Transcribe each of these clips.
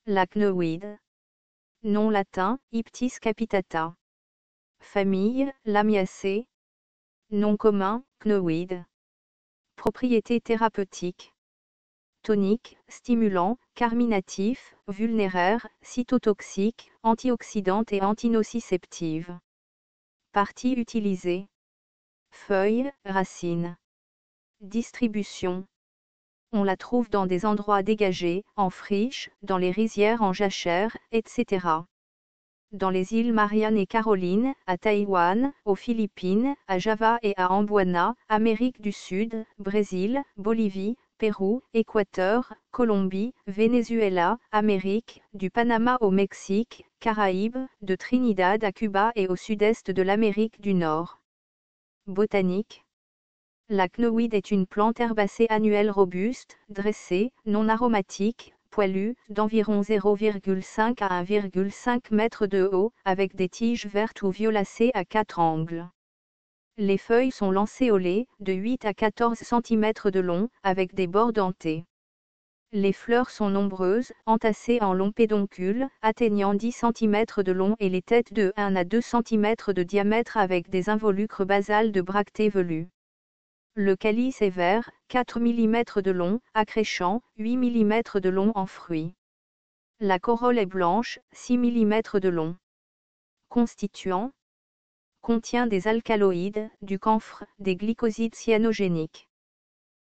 La cnoïde. Nom latin, Iptis capitata. Famille, Lamiaceae. Nom commun, cnoïde. Propriétés thérapeutiques. Tonique, stimulant, carminatif, vulnéraire, cytotoxique, antioxydante et antinociceptive. Parties utilisées. Feuilles, racines. Distribution. On la trouve dans des endroits dégagés, en friche, dans les rizières en jachère, etc. Dans les îles Mariannes et Carolines, à Taïwan, aux Philippines, à Java et à Amboina, Amérique du Sud, Brésil, Bolivie, Pérou, Équateur, Colombie, Venezuela, Amérique, du Panama au Mexique, Caraïbes, de Trinidad à Cuba et au sud-est de l'Amérique du Nord. Botanique. La cnoïde est une plante herbacée annuelle robuste, dressée, non aromatique, poilue, d'environ 0,5 à 1,5 m de haut, avec des tiges vertes ou violacées à 4 angles. Les feuilles sont lancéolées, de 8 à 14 cm de long, avec des bords dentés. Les fleurs sont nombreuses, entassées en longs pédoncules, atteignant 10 cm de long et les têtes de 1 à 2 cm de diamètre avec des involucres basales de bractées velues. Le calice est vert, 4 mm de long, accréchant, 8 mm de long en fruits. La corolle est blanche, 6 mm de long. Constituant. Contient des alcaloïdes, du camphre, des glycosides cyanogéniques.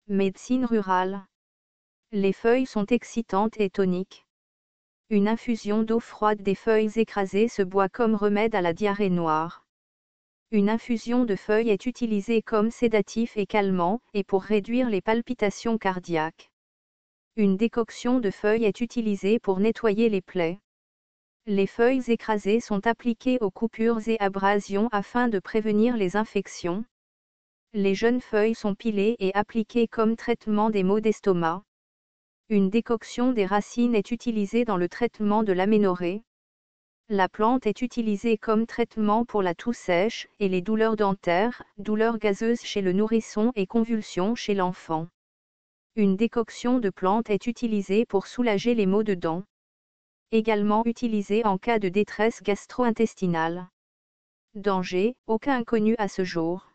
Médecine rurale. Les feuilles sont excitantes et toniques. Une infusion d'eau froide des feuilles écrasées se boit comme remède à la diarrhée noire. Une infusion de feuilles est utilisée comme sédatif et calmant, et pour réduire les palpitations cardiaques. Une décoction de feuilles est utilisée pour nettoyer les plaies. Les feuilles écrasées sont appliquées aux coupures et abrasions afin de prévenir les infections. Les jeunes feuilles sont pilées et appliquées comme traitement des maux d'estomac. Une décoction des racines est utilisée dans le traitement de l'aménorrhée. La plante est utilisée comme traitement pour la toux sèche et les douleurs dentaires, douleurs gazeuses chez le nourrisson et convulsions chez l'enfant. Une décoction de plante est utilisée pour soulager les maux de dents. Également utilisée en cas de détresse gastro-intestinale. Danger, aucun connu à ce jour.